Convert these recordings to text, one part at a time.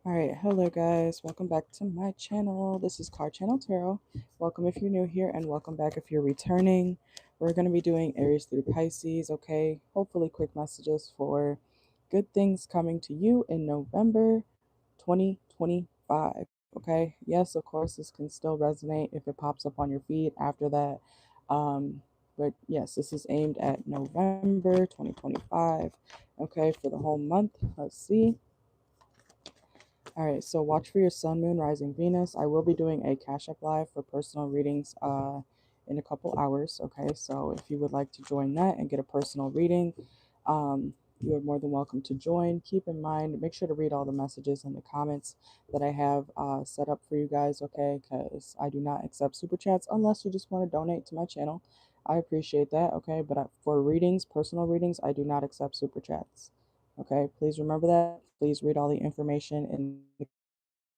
All right, hello guys, welcome back to my channel. This is CarChanneledTarot. Welcome if you're new here, and welcome back if you're returning. We're going to be doing Aries through Pisces, okay? Hopefully quick messages for good things coming to you in November 2025, okay? Yes, of course, this can still resonate if it pops up on your feed after that. But yes, this is aimed at November 2025, okay, for the whole month. Let's see. All right, so watch for your sun, moon, rising Venus. I will be doing a Cash App Live for personal readings in a couple hours. Okay, so if you would like to join that and get a personal reading, you are more than welcome to join. Keep in mind, make sure to read all the messages in the comments that I have set up for you guys, okay? Because I do not accept super chats unless you just want to donate to my channel. I appreciate that, okay? But for readings, personal readings, I do not accept super chats. Okay, please remember that. Please read all the information in the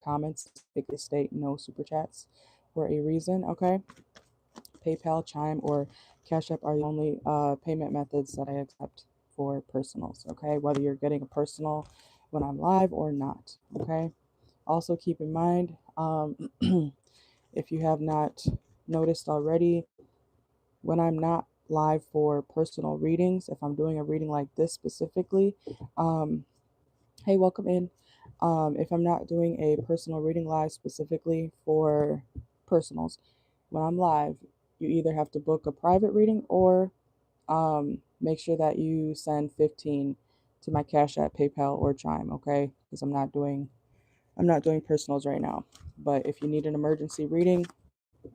comments. They state no super chats for a reason. Okay, PayPal, Chime, or Cash App are the only payment methods that I accept for personals. Okay, whether you're getting a personal when I'm live or not. Okay, also keep in mind if you have not noticed already, when I'm not live for personal readings, if I'm doing a reading like this specifically, hey, welcome in. If I'm not doing a personal reading live specifically for personals, when I'm live, you either have to book a private reading or make sure that you send 15 to my Cash App, PayPal, or Chime, okay? Because I'm not doing personals right now. But if you need an emergency reading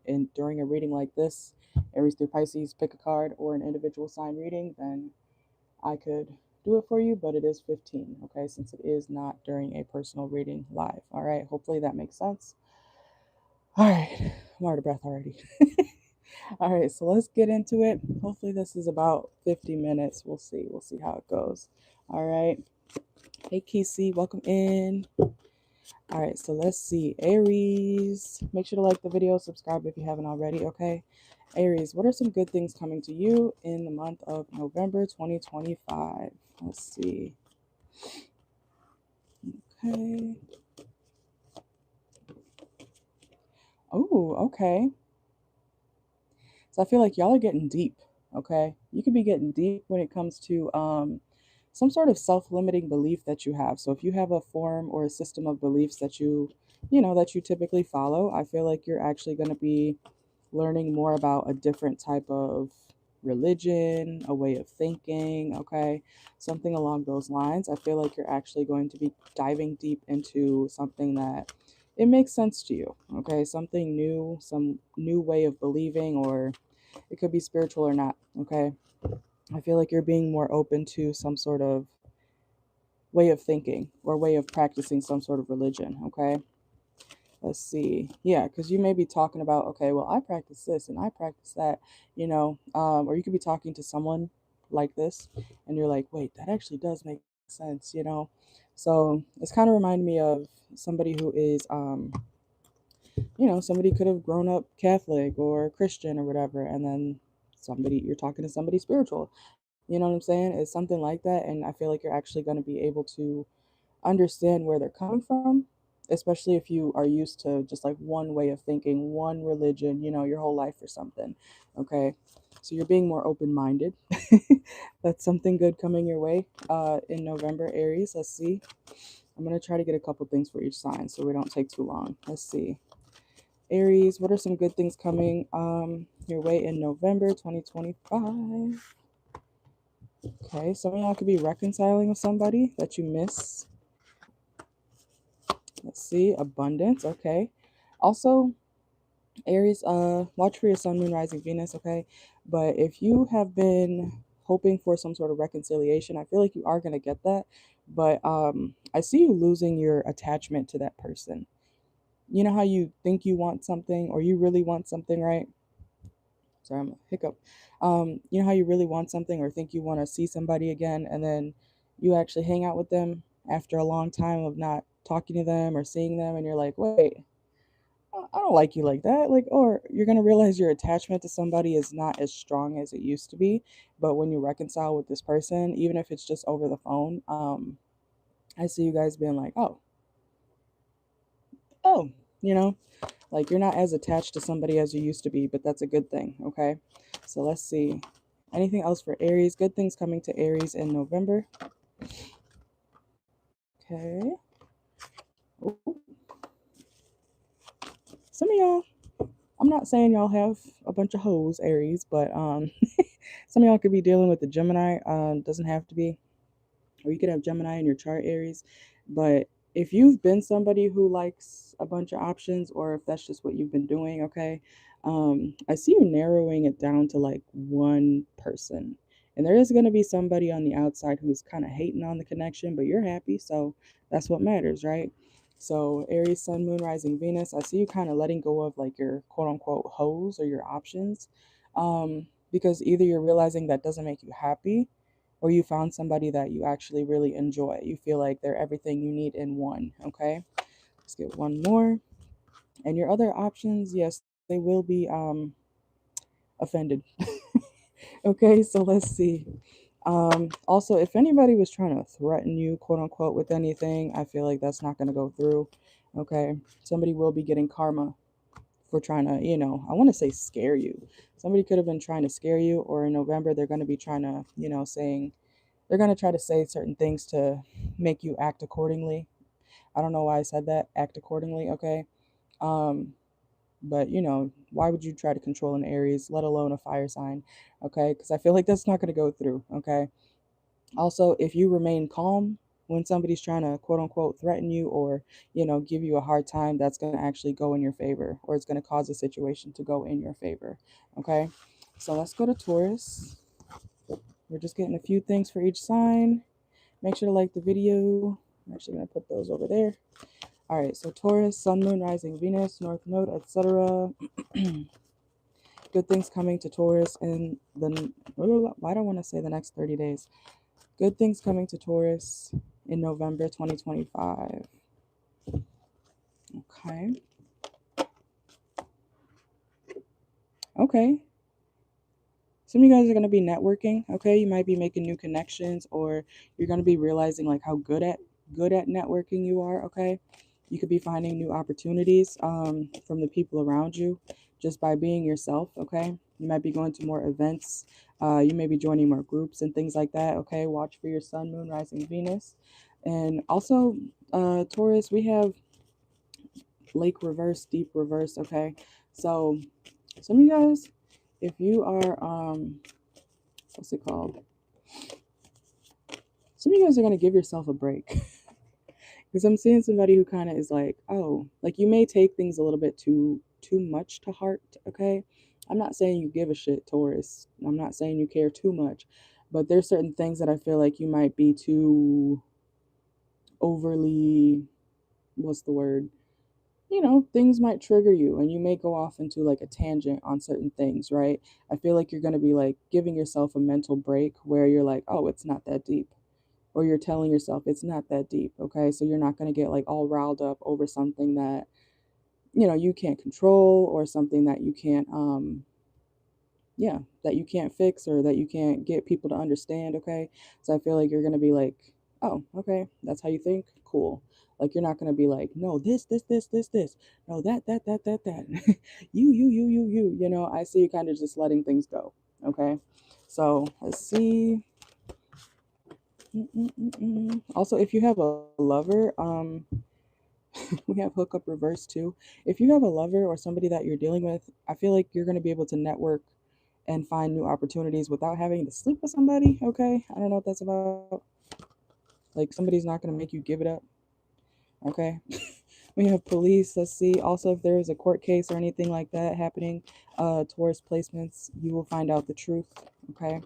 and during a reading like this, Aries through Pisces, pick a card or an individual sign reading, then I could do it for you, but it is 15, okay, since it is not during a personal reading live. All right, hopefully that makes sense. All right, I'm out of breath already. All right, so let's get into it. Hopefully this is about 50 minutes. We'll see. We'll see how it goes. All right. Hey, Kesey, welcome in. All right, so let's see. Aries, make sure to like the video, subscribe if you haven't already, okay? Aries, what are some good things coming to you in the month of November 2025? Let's see. Okay. Oh, okay. So I feel like y'all are getting deep, okay? You could be getting deep when it comes to some sort of self-limiting belief that you have. So if you have a form or a system of beliefs that you typically follow, I feel like you're actually going to be learning more about a different type of religion, a way of thinking, okay? Something along those lines. I feel like you're actually going to be diving deep into something that it makes sense to you, okay? Something new, some new way of believing, or it could be spiritual or not, okay? I feel like you're being more open to some sort of way of thinking or way of practicing some sort of religion, okay? Let's see. Yeah, because you may be talking about, okay, well, I practice this and I practice that, or you could be talking to someone like this and you're like, wait, that actually does make sense. So it's kind of reminding me of somebody who is, somebody could have grown up Catholic or Christian or whatever, and then you're talking to somebody spiritual. You know what I'm saying? It's something like that. And I feel like you're actually going to be able to understand where they're coming from, especially if you are used to just like one way of thinking, one religion, your whole life or something. Okay. So you're being more open minded. That's something good coming your way in November, Aries. Let's see. I'm going to try to get a couple things for each sign so we don't take too long. Let's see. Aries, what are some good things coming your way in November 2025? Okay, some of y'all could be reconciling with somebody that you miss. Let's see, abundance. Okay. Also, Aries, watch for your sun, moon, rising, Venus. Okay. But if you have been hoping for some sort of reconciliation, I feel like you are going to get that. But I see you losing your attachment to that person. You know how you think you want something or you really want something, right? Sorry, I'm a hiccup. You know how you really want something or think you want to see somebody again, and then you actually hang out with them after a long time of not talking to them or seeing them, and you're like, wait, I don't like you like that. Like, or you're gonna realize your attachment to somebody is not as strong as it used to be. But when you reconcile with this person, even if it's just over the phone, I see you guys being like, oh, oh, you know, like you're not as attached to somebody as you used to be, but that's a good thing, okay? So let's see. Anything else for Aries? Good things coming to Aries in November. Okay. Ooh. Some of y'all, I'm not saying y'all have a bunch of hoes, Aries, but some of y'all could be dealing with the Gemini. Doesn't have to be, or you could have Gemini in your chart, Aries. But if you've been somebody who likes a bunch of options, or if that's just what you've been doing, okay, I see you narrowing it down to like one person. And there is going to be somebody on the outside who's kind of hating on the connection, but you're happy. So that's what matters, right? So Aries, Sun, Moon, Rising, Venus, I see you kind of letting go of like your quote unquote hoes or your options. Because either you're realizing that doesn't make you happy, or you found somebody that you actually really enjoy. You feel like they're everything you need in one, okay? Let's get one more. And your other options, yes, they will be offended. Okay, so let's see. Also, if anybody was trying to threaten you, quote unquote, with anything, I feel like that's not going to go through. Okay, somebody will be getting karma for trying to, I want to say scare you. Somebody could have been trying to scare you, or in November, they're going to be trying to, saying, they're going to try to say certain things to make you act accordingly. I don't know why I said that, act accordingly, okay? Um, but why would you try to control an Aries, let alone a fire sign, okay? Because I feel like that's not going to go through, okay? Also, if you remain calm when somebody's trying to quote unquote threaten you, or give you a hard time, that's going to actually go in your favor, or it's going to cause a situation to go in your favor, okay? So let's go to Taurus. We're just getting a few things for each sign. Make sure to like the video. I'm actually going to put those over there. All right, so Taurus, Sun, Moon, Rising, Venus, North Node, etc. Good things coming to Taurus in the, why do I want to say the next 30 days? Good things coming to Taurus in November 2025. Okay. Okay. Some of you guys are going to be networking, okay? You might be making new connections, or you're going to be realizing like how good at networking you are, okay? You could be finding new opportunities from the people around you just by being yourself, okay? You might be going to more events. You may be joining more groups and things like that, okay? Watch for your Sun, Moon, Rising, Venus. And also, Taurus, we have Lake reverse, deep reverse, okay? So some of you guys, if you are, what's it called? Some of you guys are going to give yourself a break. Because I'm seeing somebody who kind of is like, oh, like you may take things a little bit too much to heart, okay? I'm not saying you give a shit, Taurus. I'm not saying you care too much, but there's certain things that I feel like you might be too overly, what's the word? Things might trigger you, and you may go off into like a tangent on certain things, right? I feel like you're going to be like giving yourself a mental break where you're like, oh, it's not that deep, or you're telling yourself it's not that deep, okay? So you're not going to get like all riled up over something that you can't control, or something that you can't yeah, that you can't fix, or that you can't get people to understand, okay? So I feel like you're going to be like, oh, okay, that's how you think, cool. Like you're not going to be like, no, this, no, that I see you kind of just letting things go, okay? So let's see. Also, if you have a lover, we have hookup reverse too. If you have a lover or somebody that you're dealing with, I feel like you're going to be able to network and find new opportunities without having to sleep with somebody, okay? I don't know what that's about. Like somebody's not going to make you give it up, okay? We have police. Let's see. Also, if there is a court case or anything like that happening towards placements, you will find out the truth, okay?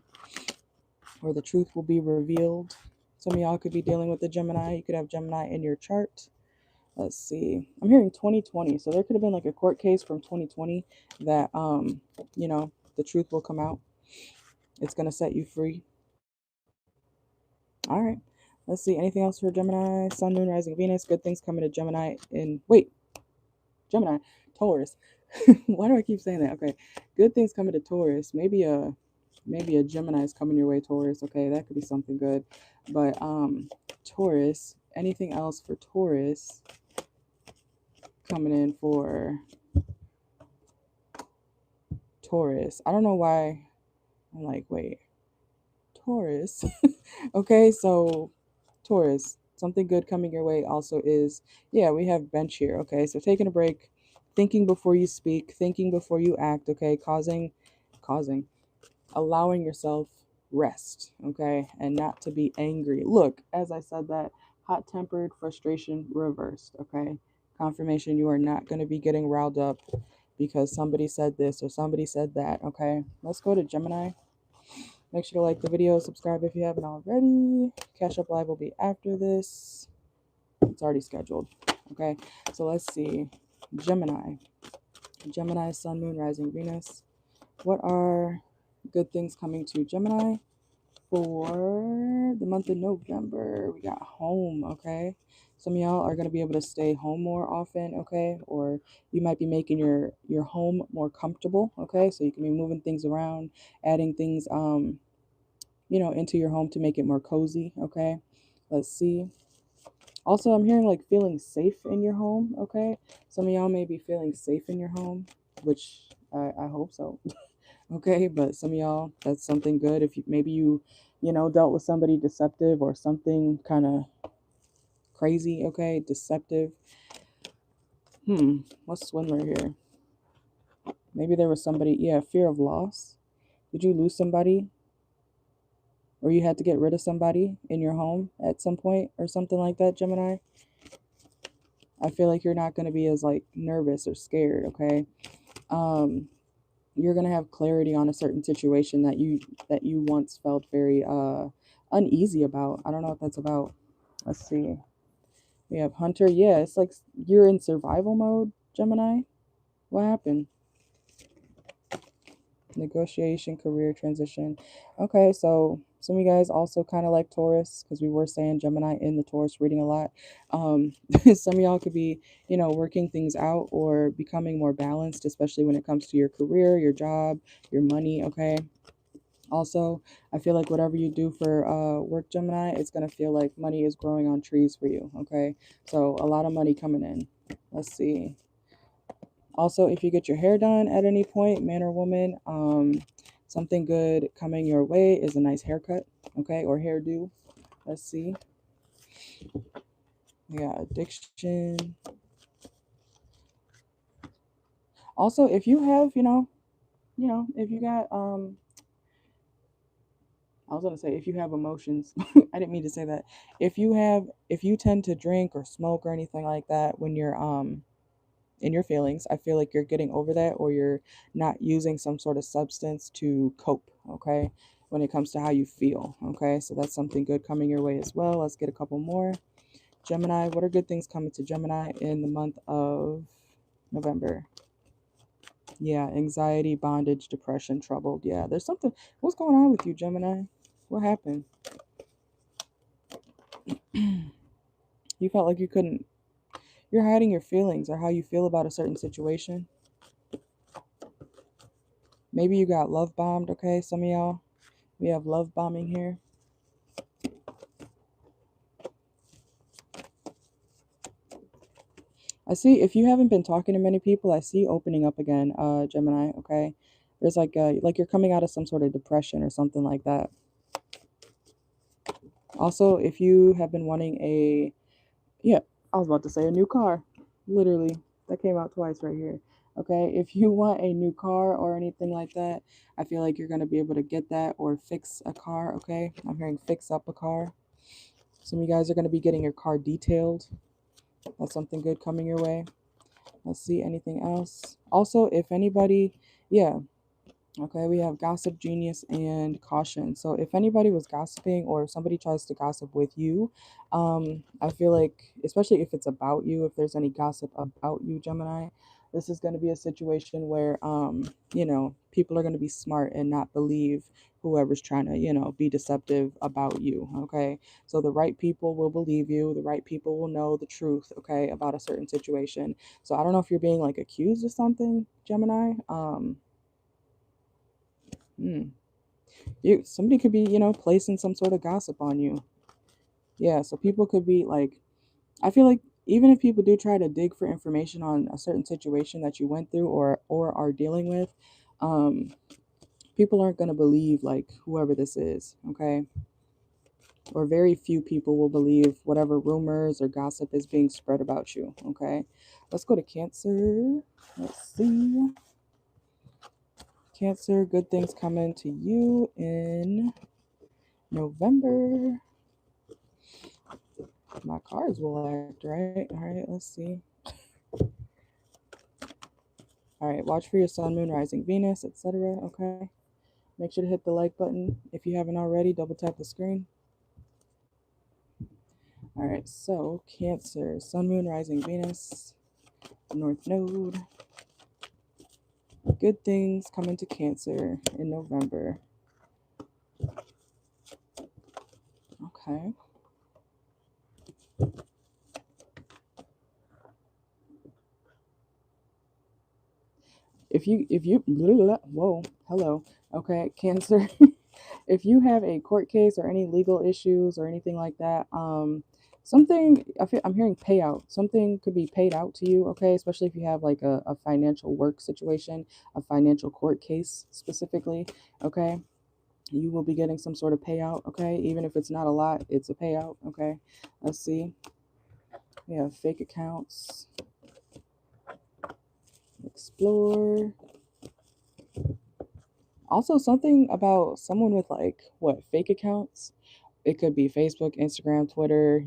Or the truth will be revealed. Some of y'all could be dealing with the Gemini. You could have Gemini in your chart. Let's see. I'm hearing 2020. So there could have been like a court case from 2020 that, the truth will come out. It's going to set you free. All right. Let's see. Anything else for Gemini? Sun, Moon, Rising, Venus. Good things coming to Gemini Gemini, Taurus. Why do I keep saying that? Okay. Good things coming to Taurus. Maybe a Gemini is coming your way, Taurus. Okay, that could be something good. But Taurus, anything else for Taurus coming in for Taurus. I don't know why I'm like, wait, Taurus. Okay, so Taurus, something good coming your way also is, yeah, we have bench here. Okay, so taking a break, thinking before you speak, thinking before you act. Okay, causing, allowing yourself rest. Okay, and not to be angry. Look, as I said that, hot-tempered frustration reversed. Okay, confirmation you are not going to be getting riled up because somebody said this or somebody said that. Okay, let's go to Gemini. Make sure to like the video, subscribe if you haven't already. Cash Up Live will be after this. It's already scheduled. Okay, so let's see. Gemini. Gemini, Sun, Moon, Rising, Venus. What are good things coming to Gemini for the month of November? We got home, okay? Some of y'all are going to be able to stay home more often, okay? Or you might be making your home more comfortable, okay? So you can be moving things around, adding things, into your home to make it more cozy, okay? Let's see. Also, I'm hearing like feeling safe in your home, okay? Some of y'all may be feeling safe in your home, which I hope so, okay? But some of y'all, that's something good. If maybe you dealt with somebody deceptive or something kind of crazy, okay? Deceptive. What's swindler here? Maybe there was somebody, yeah, fear of loss. Did you lose somebody? Or you had to get rid of somebody in your home at some point or something like that, Gemini? I feel like you're not going to be as like nervous or scared, okay? You're going to have clarity on a certain situation that you once felt very uneasy about. I don't know what that's about. Let's see. We have Hunter. Yeah, it's like you're in survival mode, Gemini. What happened? Negotiation, career transition. Okay, so some of you guys also kind of like Taurus because we were saying Gemini in the Taurus reading a lot. Some of y'all could be, working things out or becoming more balanced, especially when it comes to your career, your job, your money. Okay. Also, I feel like whatever you do for work, Gemini, it's gonna feel like money is growing on trees for you. Okay, so a lot of money coming in. Let's see. Also, if you get your hair done at any point, man or woman, something good coming your way is a nice haircut, okay, or hairdo. Let's see. We got addiction. Also, if you have, if you got, I was gonna say if you have emotions, I didn't mean to say that. If you tend to drink or smoke or anything like that when you're in your feelings, I feel like you're getting over that or you're not using some sort of substance to cope, okay, when it comes to how you feel, okay? So that's something good coming your way as well. Let's get a couple more. Gemini, what are good things coming to Gemini in the month of November? Yeah, anxiety, bondage, depression, troubled. Yeah, there's something. What's going on with you, Gemini? What happened? You felt like you couldn't. You're hiding your feelings or how you feel about a certain situation. Maybe you got love bombed, okay? Some of y'all, we have love bombing here. I see if you haven't been talking to many people, I see opening up again, Gemini, okay? There's like you're coming out of some sort of depression or something like that. Also, if you have been wanting yeah, I was about to say a new car. Literally, that came out twice right here. Okay, if you want a new car or anything like that, I feel like you're going to be able to get that or fix a car, okay? I'm hearing fix up a car. Some of you guys are going to be getting your car detailed. That's something good coming your way. Let's see, anything else? Also, if anybody, yeah, okay, we have gossip, genius, and caution. So if anybody was gossiping or if somebody tries to gossip with you, I feel like, especially if it's about you, if there's any gossip about you, Gemini, this is going to be a situation where, people are going to be smart and not believe whoever's trying to, be deceptive about you. Okay. So the right people will believe you. The right people will know the truth, okay, about a certain situation. So I don't know if you're being like accused of something, Gemini. Somebody could be, placing some sort of gossip on you. Yeah, so people could be like, I feel like even if people do try to dig for information on a certain situation that you went through or are dealing with, um, people aren't going to believe like whoever this is, okay? Or very few people will believe whatever rumors or gossip is being spread about you, okay? Let's go to Cancer. Let's see. Cancer, good things coming to you in November. My cards will act right. All right, let's see. All right, watch for your sun, moon, rising, Venus, etc. Okay. Make sure to hit the like button. If you haven't already, double tap the screen. All right, so Cancer, sun, moon, rising, Venus, North Node. Good things coming to Cancer in November. Okay. If you whoa, hello. Okay, Cancer. If you have a court case or any legal issues or anything like that, something I'm hearing payout. Something could be paid out to you, okay? Especially if you have like a financial work situation, a financial court case specifically, okay? You will be getting some sort of payout, okay? Even if it's not a lot, it's a payout, okay? Let's see. We have fake accounts. Explore. Also, something about someone with like what fake accounts. It could be Facebook, Instagram, Twitter,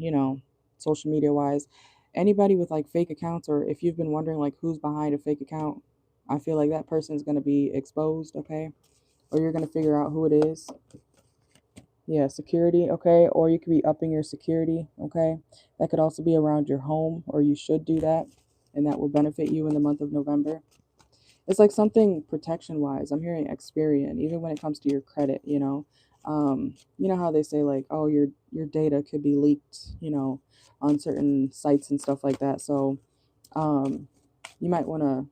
social media wise. Anybody with like fake accounts, or if you've been wondering like who's behind a fake account, I feel like that person is going to be exposed, okay? Or you're going to figure out who it is. Yeah, security, okay? Or you could be upping your security, okay? That could also be around your home, or you should do that, and that will benefit you in the month of November. It's like something protection wise. I'm hearing Experian, even when it comes to your credit, you know how they say like, oh, your data could be leaked, on certain sites and stuff like that. So um, you might want to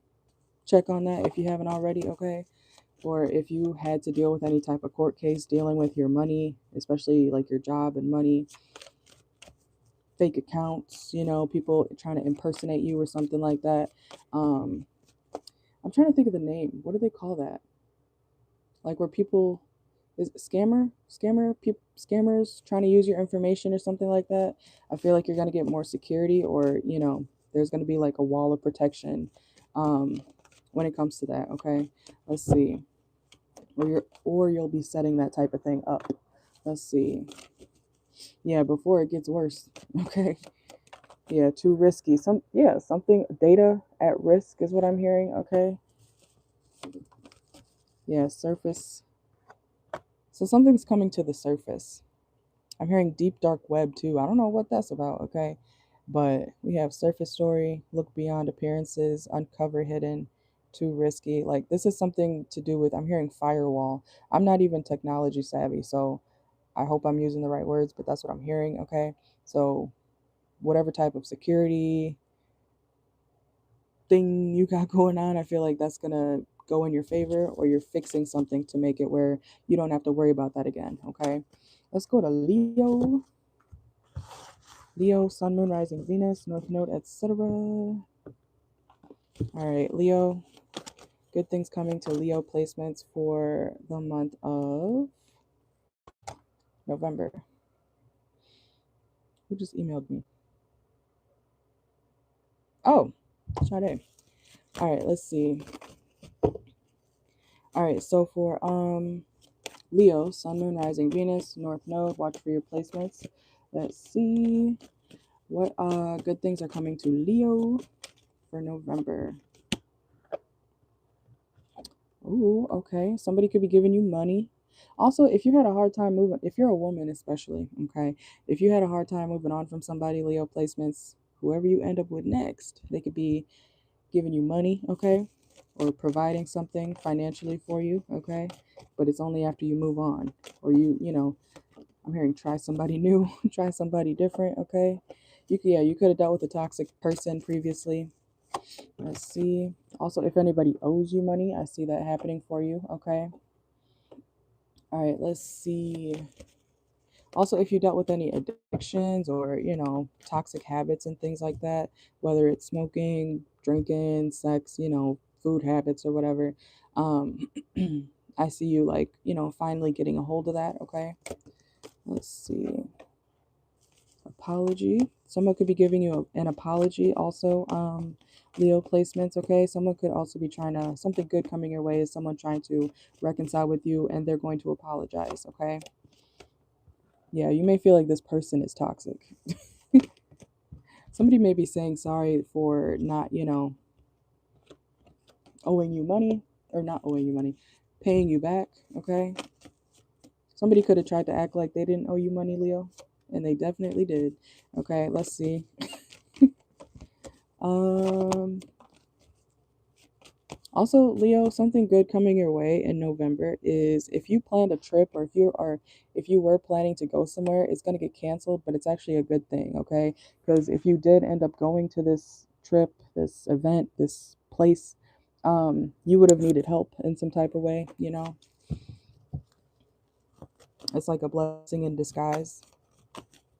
check on that if you haven't already, okay? Or if you had to deal with any type of court case dealing with your money, especially like your job and money, fake accounts, people trying to impersonate you or something like that. Um, I'm trying to think of the name. What do they call that? Like where people is it scammers trying to use your information or something like that. I feel like you're going to get more security, or there's going to be like a wall of protection um when it comes to that, okay? Let's see. Or you'll be setting that type of thing up. Let's see. Yeah, before it gets worse. Okay. Yeah, too risky. Something data at risk is what I'm hearing, okay? Yeah, surface. So something's coming to the surface. I'm hearing deep dark web too. I don't know what that's about, okay? But we have surface story, look beyond appearances, uncover hidden, too risky. Like this is something to do with, I'm hearing firewall. I'm not even technology savvy, so I hope I'm using the right words, but that's what I'm hearing, okay? So whatever type of security thing you got going on, I feel like that's gonna go in your favor, or you're fixing something to make it where you don't have to worry about that again, okay? Let's go to Leo. Leo, Sun, Moon, Rising, Venus, North Node, etc. All right, Leo. Good things coming to Leo placements for the month of November. Who just emailed me? Oh, Sade. All right, let's see. All right, so for Leo, Sun, Moon, Rising, Venus, North Node, watch for your placements. Let's see what good things are coming to Leo for November. Ooh, okay. Somebody could be giving you money. Also, if you had a hard time moving, if you're a woman especially, okay, if you had a hard time moving on from somebody, Leo placements, whoever you end up with next, they could be giving you money, okay, or providing something financially for you, okay, but it's only after you move on, or I'm hearing try somebody new, try somebody different, okay. You could have dealt with a toxic person previously. Let's see. Also, if anybody owes you money, I see that happening for you, okay? All right, let's see. Also, if you dealt with any addictions or, toxic habits and things like that, whether it's smoking, drinking, sex, food habits or whatever, um, I see you like, finally getting a hold of that, okay? Let's see. Apology. Someone could be giving you an apology also, Leo placements, okay? Someone could also be trying to, something good coming your way is someone trying to reconcile with you and they're going to apologize, okay? Yeah, you may feel like this person is toxic. Somebody may be saying sorry for not, owing you money, or not owing you money, paying you back, okay? Somebody could have tried to act like they didn't owe you money, Leo, and they definitely did. Okay, let's see. Um, Also, Leo, something good coming your way in November is if you planned a trip or if you were planning to go somewhere, it's going to get canceled, but it's actually a good thing, okay? Because if you did end up going to this trip, this event, this place, you would have needed help in some type of way, It's like a blessing in disguise.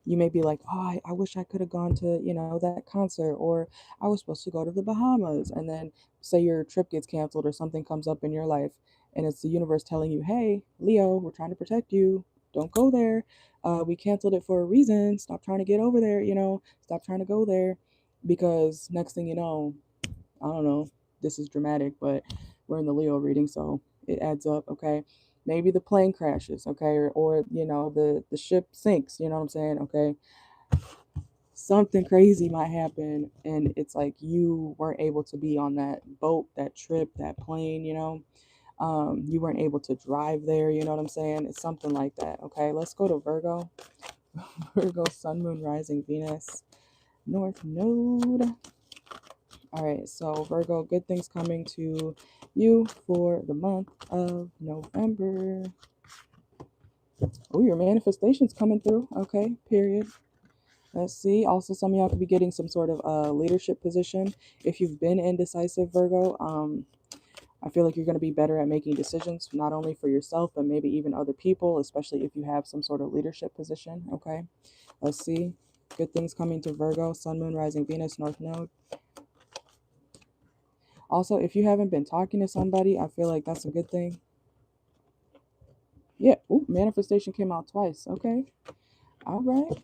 You may be like, oh, I wish I could have gone to, that concert, or I was supposed to go to the Bahamas. And then say your trip gets canceled or something comes up in your life, and it's the universe telling you, hey, Leo, we're trying to protect you. Don't go there. We canceled it for a reason. Stop trying to get over there, stop trying to go there. Because next thing you know, I don't know, this is dramatic, but we're in the Leo reading, so it adds up, okay? Maybe the plane crashes, okay? Or the ship sinks, you know what I'm saying? Okay. Something crazy might happen and it's like you weren't able to be on that boat, that trip, that plane, you weren't able to drive there, you know what I'm saying? It's something like that, okay? Let's go to Virgo. Virgo, Sun, Moon, Rising, Venus, North Node. All right, so Virgo, good things coming to you for the month of November. Oh, your manifestation's coming through. Okay, period. Let's see. Also, some of y'all could be getting some sort of leadership position. If you've been indecisive, Virgo, I feel like you're going to be better at making decisions, not only for yourself, but maybe even other people, especially if you have some sort of leadership position. Okay, let's see. Good things coming to Virgo, Sun, Moon, Rising, Venus, North Node. Also, if you haven't been talking to somebody, I feel like that's a good thing. Yeah, ooh, manifestation came out twice. Okay, all right.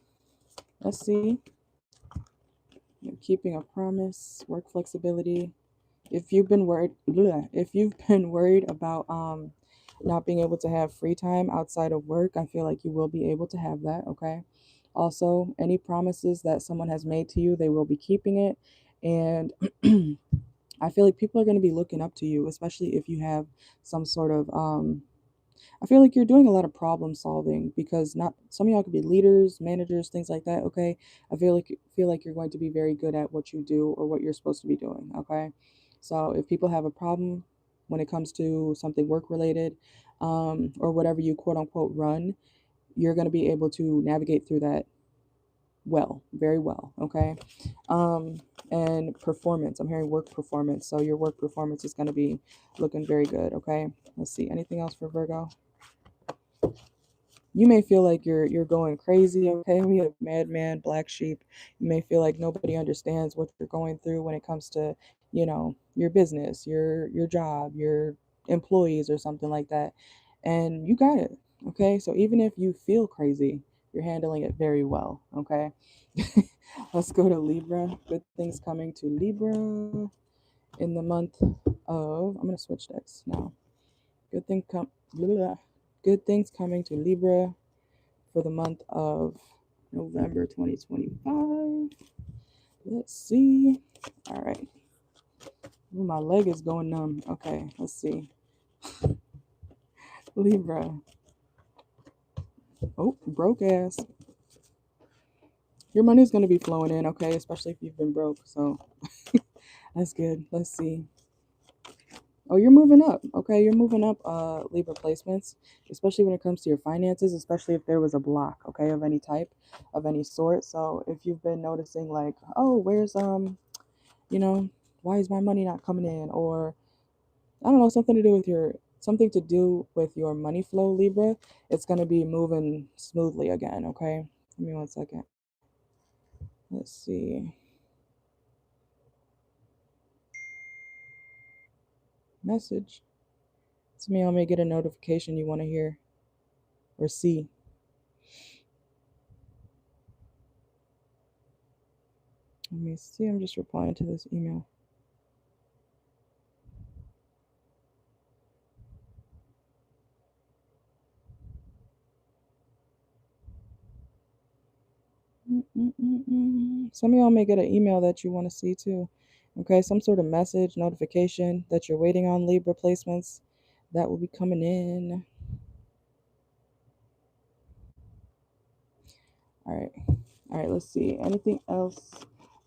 Let's see. Keeping a promise, work flexibility. If you've been worried about not being able to have free time outside of work, I feel like you will be able to have that, okay? Also, any promises that someone has made to you, they will be keeping it. And I feel like people are going to be looking up to you, especially if you have some sort of I feel like you're doing a lot of problem solving because not some of y'all could be leaders, managers, things like that, okay? I feel like you're going to be very good at what you do or what you're supposed to be doing, okay? So if people have a problem when it comes to something work related, or whatever you quote unquote run, you're going to be able to navigate through that well, very well, okay? Um, and performance, I'm hearing work performance. So your work performance is going to be looking very good, okay? Let's see, anything else for Virgo? You may feel like you're going crazy, okay? We have madman, black sheep. You may feel like nobody understands what you're going through when it comes to, your business, your job, your employees or something like that. And you got it. Okay? So even if you feel crazy, you're handling it very well, okay? Let's go to Libra. Good things coming to Libra in the month of, I'm going to switch decks now. Good thing come Good things coming to Libra for the month of November 2025. Let's see. All right. Ooh, my leg is going numb. Okay, let's see. Libra. Oh, broke ass. Your money's going to be flowing in, okay? Especially if you've been broke. So that's good. Let's see. Oh, you're moving up. Okay, you're moving up, Libra placements, especially when it comes to your finances, especially if there was a block, okay, of any type, of any sort. So if you've been noticing like, oh, where's you know, why is my money not coming in? Or I don't know, something to do with your something to do with your money flow, Libra. It's going to be moving smoothly again, okay? Give me one second. Let's see. Message. Some of y'all may get a notification you want to hear or see. Let me see. I'm just replying to this email. Some of y'all may get an email that you want to see too. Okay, some sort of message, notification that you're waiting on, Libra placements that will be coming in. All right, let's see. Anything else,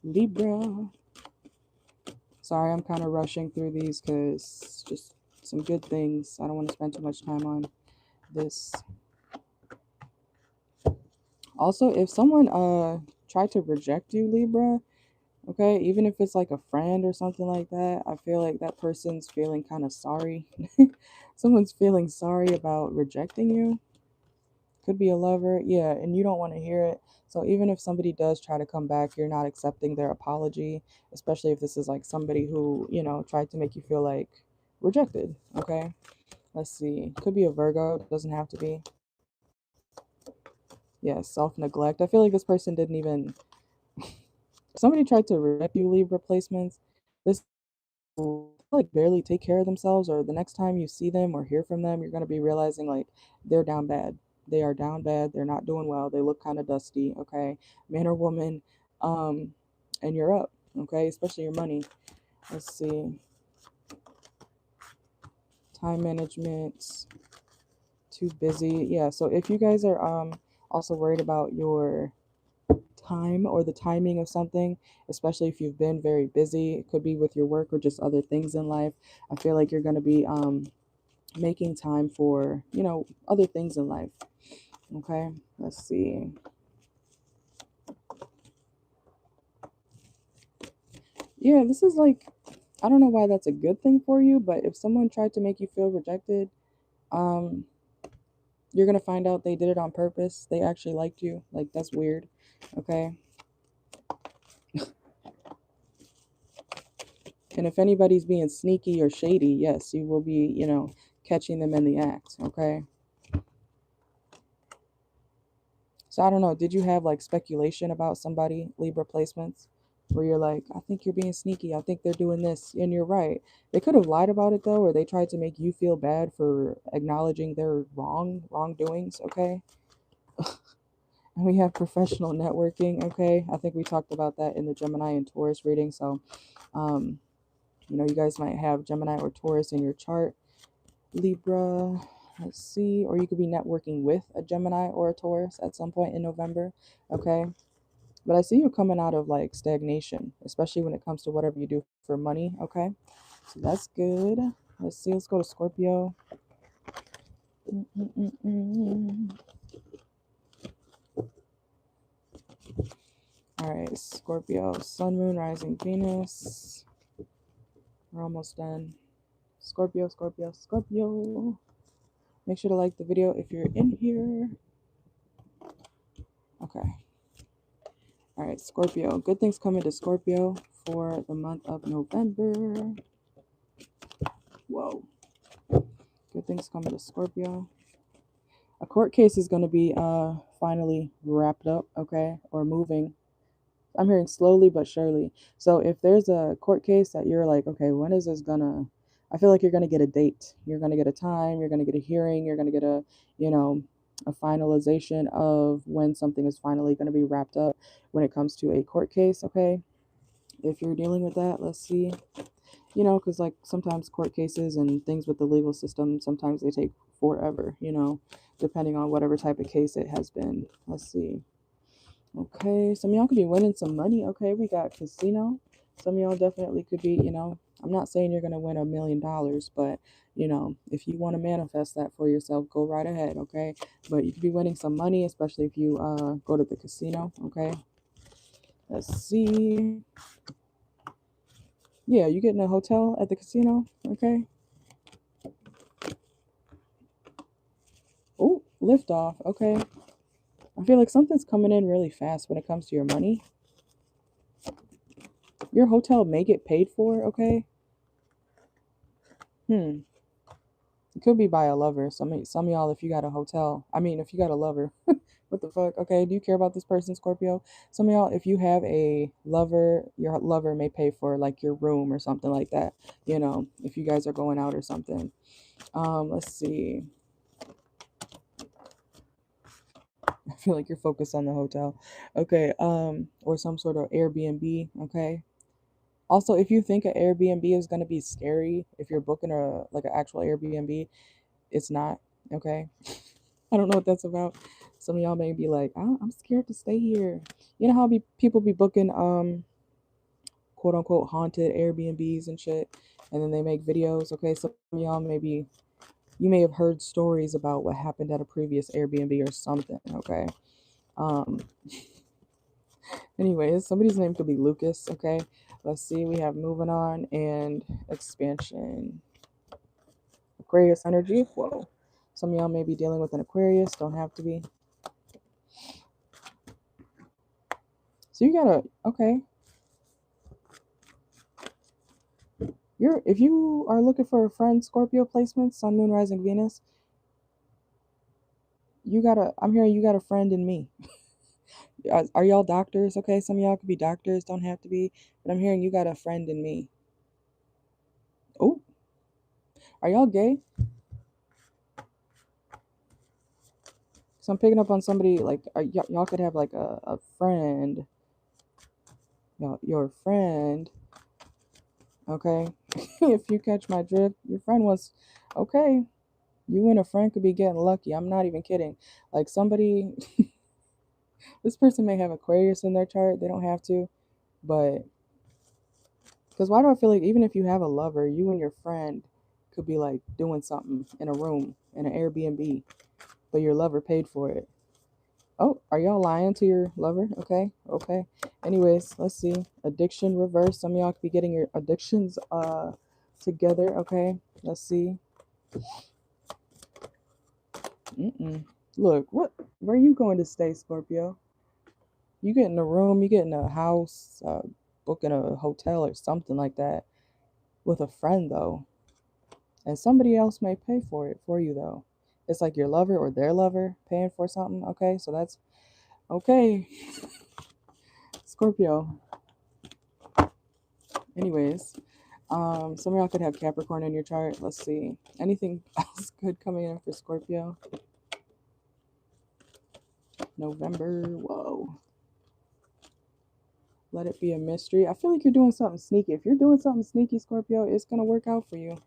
Libra? Sorry, I'm kind of rushing through these because just some good things. I don't want to spend too much time on this. Also, if someone tried to reject you, Libra, okay, even if it's like a friend or something like that, I feel like that person's feeling kind of sorry. Someone's feeling sorry about rejecting you. Could be a lover, yeah, and you don't want to hear it. So even if somebody does try to come back, you're not accepting their apology, especially if this is like somebody who, you know, tried to make you feel like rejected, okay? Let's see. Could be a Virgo, doesn't have to be. Yeah, self-neglect. I feel like this person didn't even somebody tried to reject you, Libra placements. This like barely take care of themselves, or the next time you see them or hear from them, you're going to be realizing like they're down bad. They are down bad. They're not doing well. They look kind of dusty, okay? Man or woman, um and you're up, okay? Especially your money. Let's see. Time management, too busy. Yeah, so if you guys are also worried about your time or the timing of something, especially if you've been very busy, it could be with your work or just other things in life. I feel like you're going to be making time for, you know, other things in life. Okay, let's see. Yeah, this is like, I don't know why that's a good thing for you, but if someone tried to make you feel rejected, um, you're gonna find out they did it on purpose. They actually liked you. Like, that's weird. Okay. And if anybody's being sneaky or shady, yes, you will be, you know, catching them in the act. Okay. So I don't know. Did you have like speculation about somebody, Libra placements, where you're like, I think you're being sneaky. I think they're doing this. And you're right. They could have lied about it though, or they tried to make you feel bad for acknowledging their wrongdoings. Okay. And we have professional networking. Okay. I think we talked about that in the Gemini and Taurus reading. So, um, you know, you guys might have Gemini or Taurus in your chart. Libra, let's see, or you could be networking with a Gemini or a Taurus at some point in November. Okay. But I see you coming out of like stagnation, especially when it comes to whatever you do for money. Okay. So that's good. Let's see. Let's go to Scorpio. All right. Scorpio, Sun, Moon, Rising, Venus. We're almost done. Scorpio, Scorpio, Scorpio. Make sure to like the video if you're in here. Okay. All right, Scorpio. Good things coming to Scorpio for the month of November. Whoa. Good things coming to Scorpio. A court case is going to be finally wrapped up, okay, or moving. I'm hearing slowly but surely. So if there's a court case that you're like, okay, when is this gonna? I feel like you're gonna get a date. You're gonna get a time. You're gonna get a hearing. You're gonna get a, you know, a finalization of when something is finally going to be wrapped up when it comes to a court case. Okay, if you're dealing with that, let's see. You know, because like sometimes court cases and things with the legal system, sometimes they take forever, you know, depending on whatever type of case it has been. Let's see. Okay, some of y'all could be winning some money. Okay, we got casino. Some of y'all definitely could be, you know, I'm not saying you're going to win $1 million, but, you know, if you want to manifest that for yourself, go right ahead. Okay, but you could be winning some money, especially if you go to the casino. Okay, let's see. Yeah, you getting a hotel at the casino. Okay. Lift off, okay. I feel like something's coming in really fast when it comes to your money. Your hotel may get paid for, okay? It could be by a lover. Some of y'all, if you got a hotel, if you got a lover, what the fuck? Okay, do you care about this person, Scorpio? Some of y'all, if you have a lover, your lover may pay for like your room or something like that. You know, if you guys are going out or something. Let's see. I feel like you're focused on the hotel. Okay, or some sort of Airbnb, okay? Also, if you think an Airbnb is gonna be scary, if you're booking a like an actual Airbnb, it's not, okay? I don't know what that's about. Some of y'all may be like, I'm scared to stay here. You know how people be booking quote unquote haunted Airbnbs and shit, and then they make videos. Okay, some of y'all maybe you may have heard stories about what happened at a previous Airbnb or something. Okay. Um. Anyways, somebody's name could be Lucas. Okay. Let's see. We have moving on and expansion. Aquarius energy. Whoa. Some of y'all may be dealing with an Aquarius. Don't have to be. So you gotta, okay. If you are looking for a friend, Scorpio placement, Sun, Moon, Rising, Venus, I'm hearing you got a friend in me. Are y'all doctors? Okay, some of y'all could be doctors, don't have to be, but I'm hearing you got a friend in me. Oh, are y'all gay? So I'm picking up on somebody like y'all could have like a friend, your friend. Okay, if you catch my drift, your friend was okay. You and a friend could be getting lucky. I'm not even kidding. Like somebody, this person may have Aquarius in their chart. They don't have to, but because why do I feel like even if you have a lover, you and your friend could be like doing something in a room in an Airbnb, but your lover paid for it. Oh, are y'all lying to your lover? Okay, okay. Anyways, let's see. Addiction reverse. Some of y'all could be getting your addictions together. Okay, let's see. Look, where are you going to stay, Scorpio? You get in a room, you get in a house, booking a hotel or something like that with a friend though. And somebody else may pay for it for you though. It's like your lover or their lover paying for something. Okay, so that's okay. Scorpio. Anyways, some of y'all could have Capricorn in your chart. Let's see. Anything else good coming in for Scorpio? November. Whoa. Let it be a mystery. I feel like you're doing something sneaky. If you're doing something sneaky, Scorpio, it's gonna work out for you.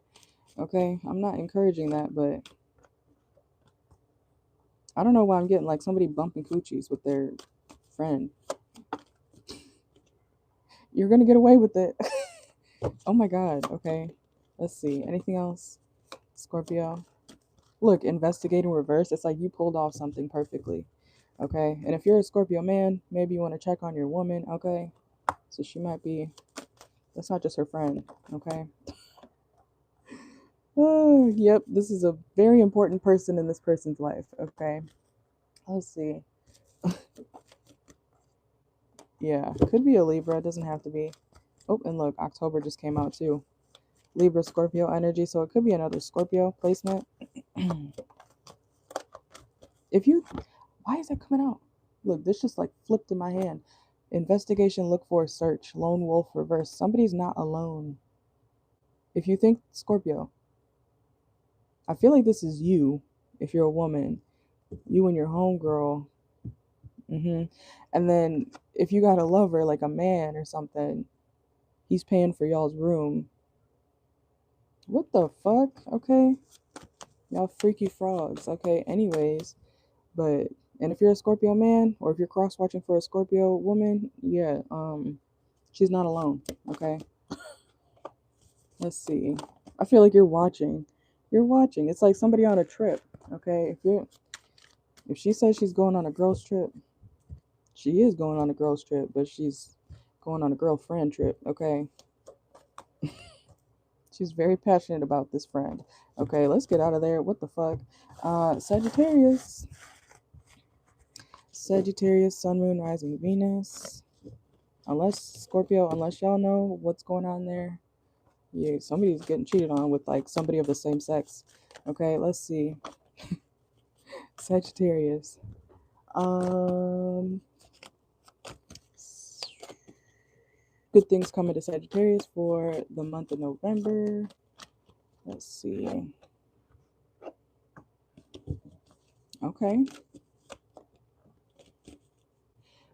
Okay, I'm not encouraging that, but I don't know why I'm getting like somebody bumping coochies with their friend. You're gonna get away with it. Oh my god. Okay, let's see. Anything else, Scorpio? Look, investigating reverse. It's like you pulled off something perfectly. Okay, and if you're a Scorpio man, maybe you want to check on your woman. Okay, so she might be. That's not just her friend. Okay. Oh, yep. This is a very important person in this person's life. Okay. Let's see. Yeah, could be a Libra. It doesn't have to be. Oh, and look, October just came out too. Libra, Scorpio energy. So it could be another Scorpio placement. If you, why is that coming out? Look, this just like flipped in my hand. Investigation, look for, search. Lone wolf, reverse. Somebody's not alone. If you think Scorpio, I feel like this is you. If you're a woman, you and your homegirl. And then if you got a lover, like a man or something, he's paying for y'all's room. What the fuck? Okay. Y'all freaky frogs. Okay, anyways. But and if you're a Scorpio man or if you're cross watching for a Scorpio woman, yeah, she's not alone. Okay. Let's see. I feel like you're watching. You're watching. It's like somebody on a trip. Okay. If she says she's going on a girl's trip, she is going on a girl's trip, but she's going on a girlfriend trip. Okay. She's very passionate about this friend. Okay, let's get out of there. What the fuck? Sagittarius. Sagittarius, Sun, Moon, Rising, Venus. Unless, Scorpio, unless y'all know what's going on there. Yeah, somebody's getting cheated on with like somebody of the same sex. Okay, let's see. Sagittarius. Good things coming to Sagittarius for the month of November. Let's see. Okay.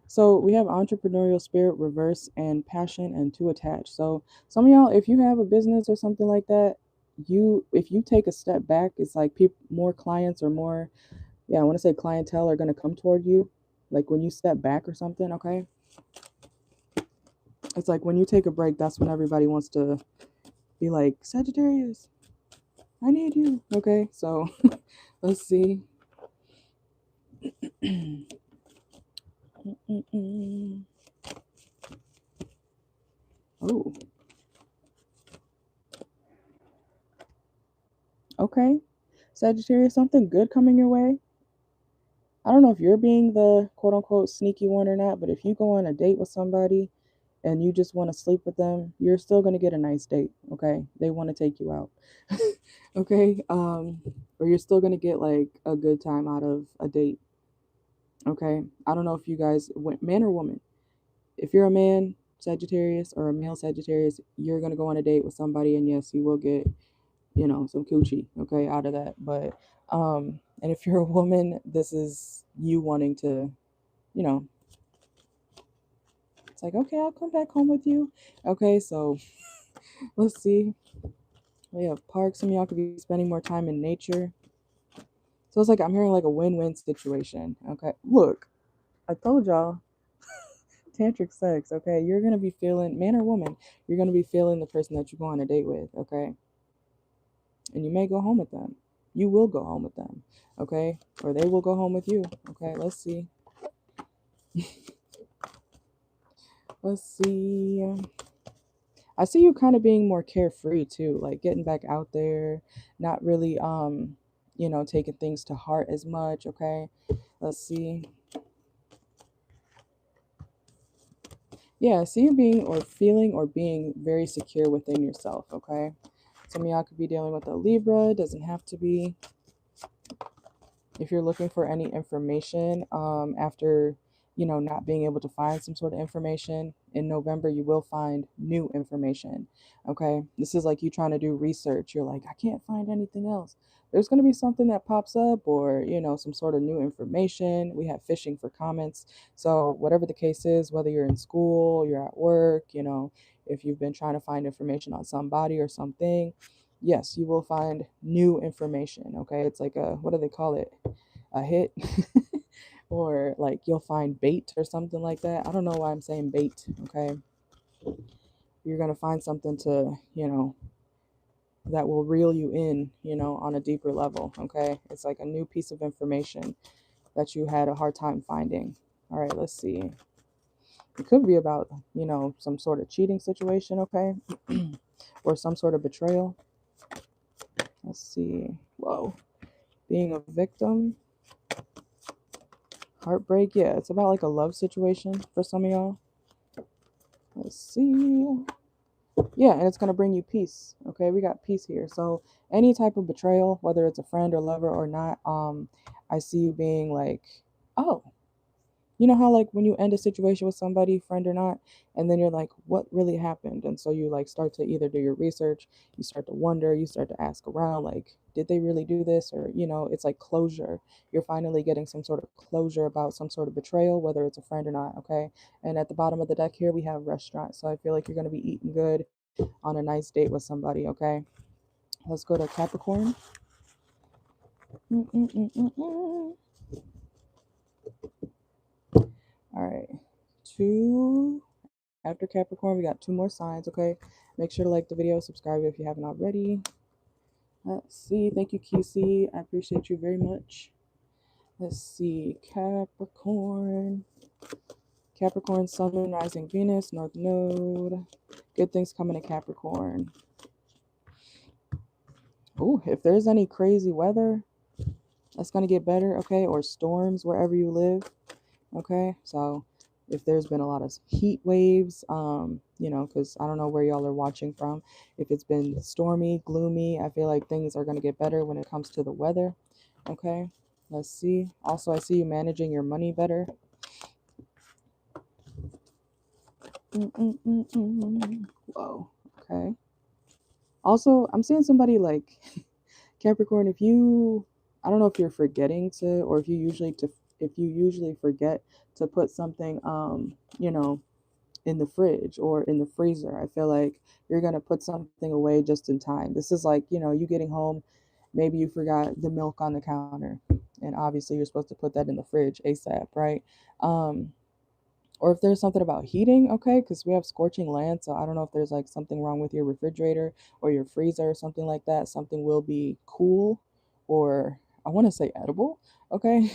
So we have entrepreneurial spirit, reverse, and passion, and to attach. So some of y'all, if you have a business or something like that, if you take a step back, it's like more clients or more, yeah, I want to say clientele are going to come toward you. Like when you step back or something, okay? It's like when you take a break, that's when everybody wants to be like, Sagittarius, I need you. Okay, so let's see. Oh, okay. Sagittarius, something good coming your way. I don't know if you're being the quote unquote sneaky one or not, but if you go on a date with somebody and you just want to sleep with them, you're still going to get a nice date, okay? They want to take you out. Okay? Or you're still going to get like a good time out of a date. Okay? I don't know if you guys man or woman. If you're a man Sagittarius or a male Sagittarius, you're going to go on a date with somebody and yes, you will get, some coochie, okay, out of that. But and if you're a woman, this is you wanting to, you know, it's like, okay, I'll come back home with you. Okay, so let's see. We have parks. Some of y'all could be spending more time in nature. So it's like I'm hearing like a win-win situation. Okay, look, I told y'all, tantric sex. Okay, you're gonna be feeling, man or woman, you're gonna be feeling the person that you go on a date with. Okay, and you may go home with them. You will go home with them. Okay, or they will go home with you. Okay, let's see. Let's see. I see you kind of being more carefree too, like getting back out there, not really taking things to heart as much, okay? Let's see. Yeah, I see you being or feeling or being very secure within yourself, okay? Some of y'all could be dealing with a Libra, doesn't have to be. If you're looking for any information after not being able to find some sort of information in November, you will find new information. Okay, this is like you trying to do research. You're like, I can't find anything else. There's going to be something that pops up, or some sort of new information. We have fishing for comments. So whatever the case is, whether you're in school, you're at work, if you've been trying to find information on somebody or something, yes, you will find new information. Okay, it's like a, what do they call it, a hit. Or like you'll find bait or something like that. I don't know why I'm saying bait. Okay, you're gonna find something to that will reel you in, on a deeper level. Okay, it's like a new piece of information that you had a hard time finding. All right, let's see. It could be about some sort of cheating situation. Okay. Or some sort of betrayal. Let's see. Whoa. Being a victim. Heartbreak. Yeah, it's about like a love situation for some of y'all. Let's see. Yeah, and it's going to bring you peace. Okay, we got peace here. So any type of betrayal, whether it's a friend or lover or not, I see you being like, oh, you know how like when you end a situation with somebody, friend or not, and then you're like, what really happened? And so you like start to either do your research, you start to wonder, you start to ask around, like, did they really do this? Or, it's like closure. You're finally getting some sort of closure about some sort of betrayal, whether it's a friend or not, okay? And at the bottom of the deck here, we have restaurant. So I feel like you're going to be eating good on a nice date with somebody, okay? Let's go to Capricorn. All right. After Capricorn, we got 2 more signs, okay? Make sure to like the video, subscribe if you haven't already. Let's see. Thank you, QC. I appreciate you very much. Let's see. Capricorn. Capricorn, Sun, Moon, Rising, Venus, North Node. Good things coming to Capricorn. Ooh, if there's any crazy weather, that's going to get better, okay? Or storms wherever you live, okay? So if there's been a lot of heat waves, you know, because I don't know where y'all are watching from. If it's been stormy, gloomy, I feel like things are going to get better when it comes to the weather, okay? Let's see. Also, I see you managing your money better. Whoa, okay. Also, I'm seeing somebody like Capricorn, if you, I don't know if you're forgetting to, or if you usually forget to put something, you know, in the fridge or in the freezer. I feel like you're going to put something away just in time. This is like, you know, you getting home, maybe you forgot the milk on the counter, and obviously you're supposed to put that in the fridge ASAP, right? Um, or if there's something about heating, okay, because we have scorching land, so I don't know if there's like something wrong with your refrigerator or your freezer or something like that. Something will be cool, or I want to say edible, okay?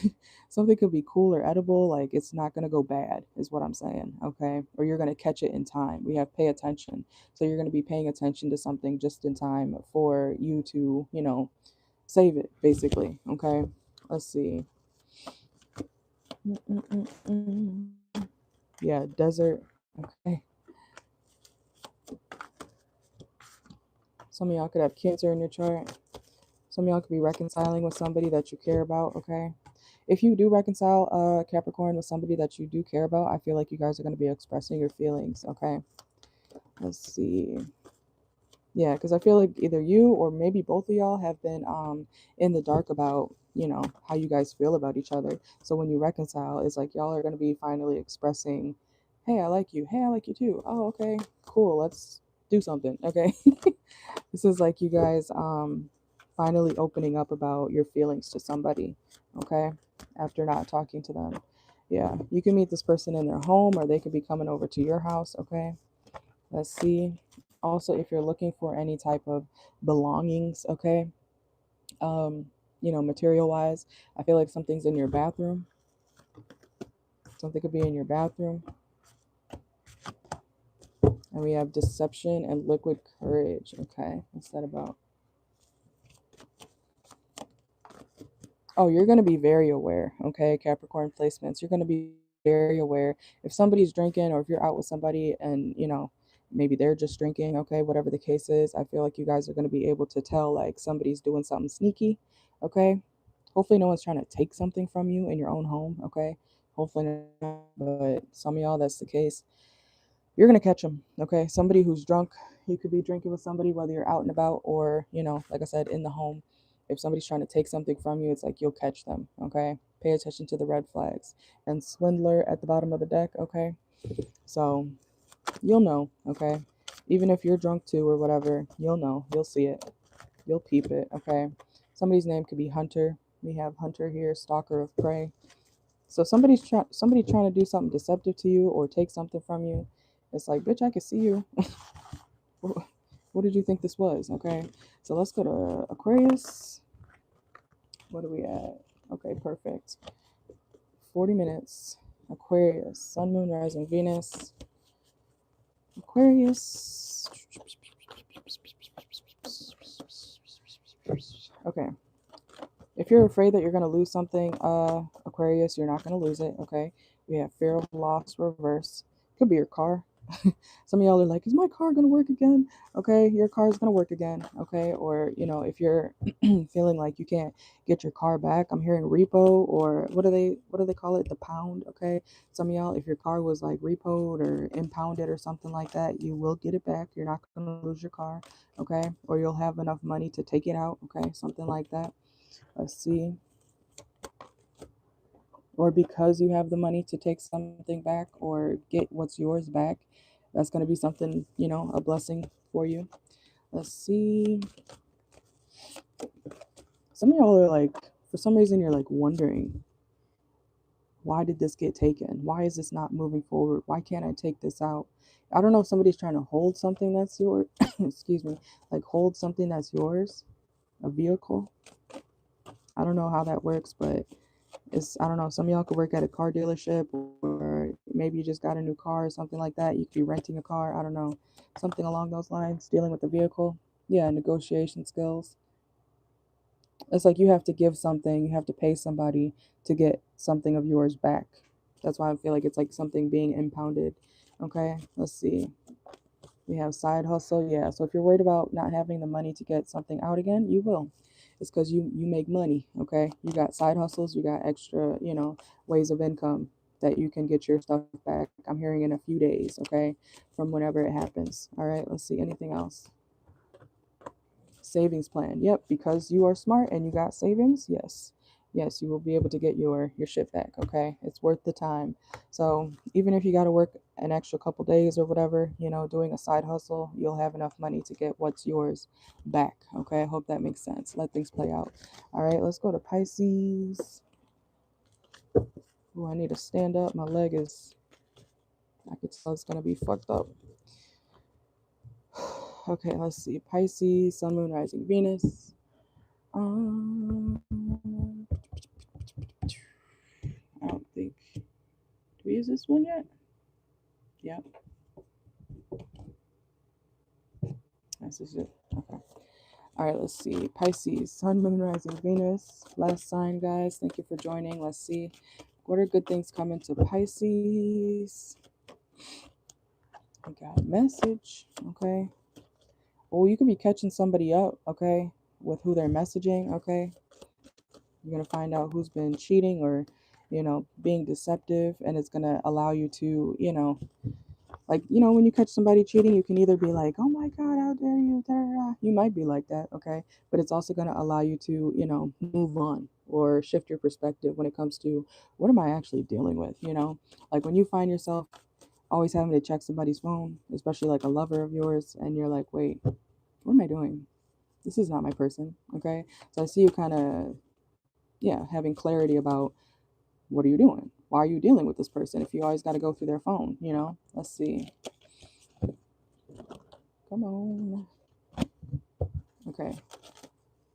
Something could be cool or edible, like it's not going to go bad, is what I'm saying, okay? Or you're going to catch it in time. We have pay attention. So you're going to be paying attention to something just in time for you to, you know, save it, basically, okay? Let's see. Mm-mm-mm-mm. Yeah, desert. Okay. Some of y'all could have Cancer in your chart. Some of y'all could be reconciling with somebody that you care about, okay? If you do reconcile Capricorn with somebody that you do care about, I feel like you guys are going to be expressing your feelings, okay? Let's see. Yeah, because I feel like either you or maybe both of y'all have been in the dark about, you know, how you guys feel about each other. So when you reconcile, it's like y'all are going to be finally expressing, hey, I like you. Hey, I like you too. Oh, okay, cool. Let's do something, okay? This is like you guys finally opening up about your feelings to somebody, okay? After not talking to them. Yeah, you can meet this person in their home or they could be coming over to your house, okay? Let's see. Also, if you're looking for any type of belongings, okay? Um, you know, material wise, I feel like something's in your bathroom. Something could be in your bathroom. And we have deception and liquid courage, okay? What's that about? Oh, you're going to be very aware, okay? Capricorn placements. You're going to be very aware. If somebody's drinking or if you're out with somebody and, you know, maybe they're just drinking, okay? Whatever the case is, I feel like you guys are going to be able to tell like somebody's doing something sneaky, okay? Hopefully no one's trying to take something from you in your own home, okay? Hopefully not, but some of y'all that's the case. You're going to catch them, okay? Somebody who's drunk, you could be drinking with somebody whether you're out and about or, you know, like I said, in the home. If somebody's trying to take something from you, it's like you'll catch them, okay? Pay attention to the red flags. And swindler at the bottom of the deck, okay? So you'll know, okay? Even if you're drunk too or whatever, you'll know. You'll see it. You'll peep it, okay? Somebody's name could be Hunter. We have Hunter here, stalker of prey. So somebody trying to do something deceptive to you or take something from you. It's like, bitch, I can see you. What did you think this was? Okay, so let's go to Aquarius. What are we at? Okay, perfect. 40 minutes. Aquarius, Sun, Moon, Rising, Venus. Aquarius. Okay. If you're afraid that you're going to lose something, Aquarius, you're not going to lose it, okay? We have fear of loss reverse. Could be your car. Some of y'all are like, is my car going to work again? Okay, your car is going to work again, okay? Or, you know, if you're feeling like you can't get your car back, I'm hearing repo or what do they call it? The pound, okay? Some of y'all, if your car was like repoed or impounded or something like that, you will get it back. You're not going to lose your car, okay? Or you'll have enough money to take it out, okay? Something like that. Let's see. Or because you have the money to take something back or get what's yours back, that's going to be something, you know, a blessing for you. Let's see. Some of y'all are like, for some reason, you're like wondering, why did this get taken? Why is this not moving forward? Why can't I take this out? I don't know if somebody's trying to hold something that's yours. Excuse me. Like hold something that's yours, a vehicle. I don't know how that works, but I don't know, some of y'all could work at a car dealership or maybe you just got a new car or something like that. You could be renting a car. I don't know. Something along those lines, dealing with the vehicle. Yeah, negotiation skills. It's like you have to give something, you have to pay somebody to get something of yours back. That's why I feel like it's like something being impounded. Okay, let's see. We have side hustle. Yeah, so if you're worried about not having the money to get something out again, you will. It's because you make money. Okay, you got side hustles, you got extra, ways of income that you can get your stuff back. I'm hearing in a few days. Okay, from whenever it happens. All right, let's see. Anything else? Savings plan. Yep, because you are smart and you got savings. Yes. Yes, you will be able to get your shit back, okay? It's worth the time. So, even if you got to work an extra couple days or whatever, doing a side hustle, you'll have enough money to get what's yours back, okay? I hope that makes sense. Let things play out. All right, let's go to Pisces. Oh, I need to stand up. My leg is, I could tell it's going to be fucked up. Okay, let's see. Pisces, Sun, Moon, Rising, Venus. I don't think. Do we use this one yet? Yep. This is it. Okay. All right, let's see. Pisces, Sun, Moon, Rising, Venus. Last sign, guys. Thank you for joining. Let's see. What are good things coming to Pisces? I got a message. Okay. Oh, you could be catching somebody up, okay, with who they're messaging, okay? You're going to find out who's been cheating or, being deceptive, and it's going to allow you to, like, when you catch somebody cheating, you can either be like, oh my God, how dare you? You might be like that, okay? But it's also going to allow you to, move on or shift your perspective when it comes to what am I actually dealing with, Like when you find yourself always having to check somebody's phone, especially like a lover of yours, and you're like, wait, what am I doing? This is not my person, okay? So I see you kind of, yeah, having clarity about what are you doing? Why are you dealing with this person if you always got to go through their phone, Let's see. Come on. Okay.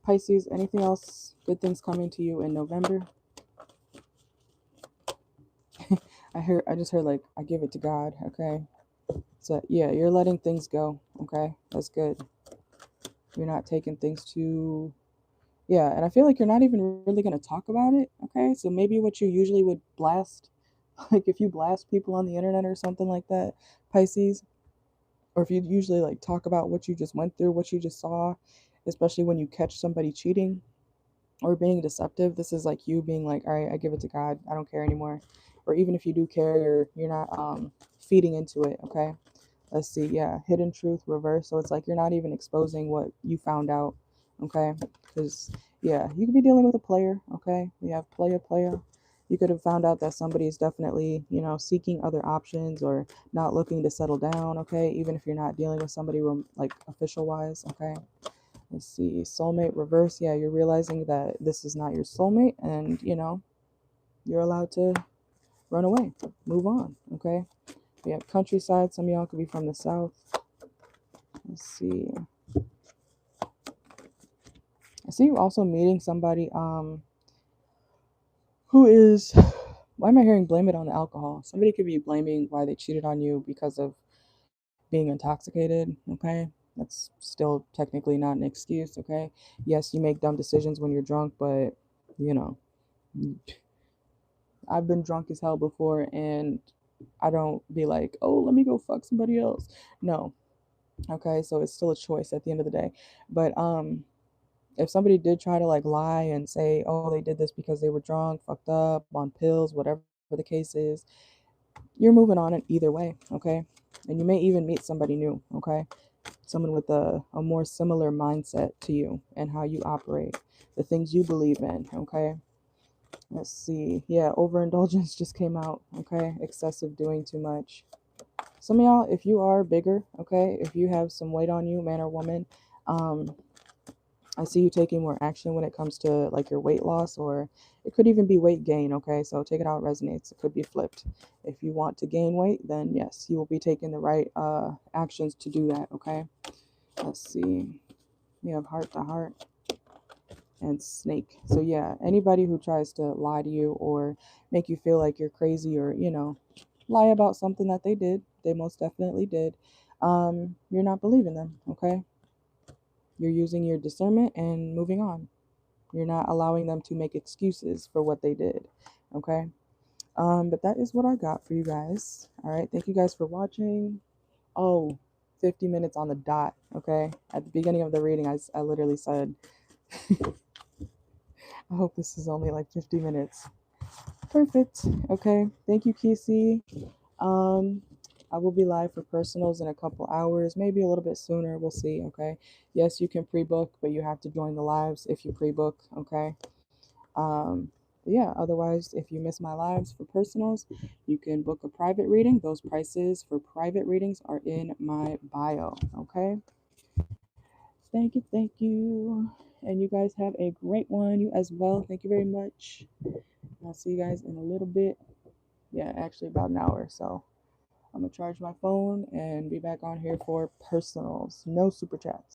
Pisces, anything else? Good things coming to you in November? I just heard like, I give it to God, okay? So yeah, you're letting things go, okay? That's good. You're not taking things too, yeah, and I feel like you're not even really going to talk about it, okay? So maybe what you usually would blast, like if you blast people on the internet or something like that, Pisces, or if you usually like talk about what you just went through, what you just saw, especially when you catch somebody cheating or being deceptive, this is like you being like, all right, I give it to God, I don't care anymore. Or even if you do care, you're not feeding into it, okay? Let's see, yeah, hidden truth reverse. So it's like you're not even exposing what you found out, okay? Because yeah, you could be dealing with a player, okay? We have player. You could have found out that somebody is definitely, seeking other options or not looking to settle down, okay? Even if you're not dealing with somebody like official wise, okay? Let's see, soulmate reverse. Yeah, you're realizing that this is not your soulmate, and you're allowed to run away, move on. Okay. We have countryside. Some of y'all could be from the south. Let's see. I see you also meeting somebody who is. Why am I hearing blame it on the alcohol? Somebody could be blaming why they cheated on you because of being intoxicated. Okay. That's still technically not an excuse. Okay. Yes, you make dumb decisions when you're drunk, but you know I've been drunk as hell before, and I don't be like, oh, let me go fuck somebody else. No. Okay, so it's still a choice at the end of the day. But if somebody did try to like lie and say, oh, they did this because they were drunk, fucked up, on pills, whatever the case is, you're moving on it either way, okay? And you may even meet somebody new, okay? Someone with a more similar mindset to you and how you operate, the things you believe in, okay? Let's see. Yeah, overindulgence just came out. Okay. Excessive doing too much. Some of y'all, if you are bigger, okay, if you have some weight on you, man or woman, um, I see you taking more action when it comes to like your weight loss, or it could even be weight gain. Okay. So take it how it resonates. It could be flipped. If you want to gain weight, then yes, you will be taking the right actions to do that. Okay. Let's see. We have heart to heart and snake. So yeah, anybody who tries to lie to you or make you feel like you're crazy or, lie about something that they most definitely did, you're not believing them, okay? You're using your discernment and moving on. You're not allowing them to make excuses for what they did. Okay. But that is what I got for you guys. All right. Thank you guys for watching. Oh, 50 minutes on the dot. Okay. At the beginning of the reading, I literally said, I hope this is only like 50 minutes. Perfect. Okay. Thank you, Kisi. Um, I will be live for personals in a couple hours, maybe a little bit sooner. We'll see. Okay. Yes, you can pre-book, but you have to join the lives if you pre-book. Okay. Um, yeah, otherwise, if you miss my lives for personals, you can book a private reading. Those prices for private readings are in my bio. Okay. Thank you. Thank you. And you guys have a great one. You as well. Thank you very much. I'll see you guys in a little bit. Yeah, actually, about an hour. So I'm going to charge my phone and be back on here for personals. No super chats.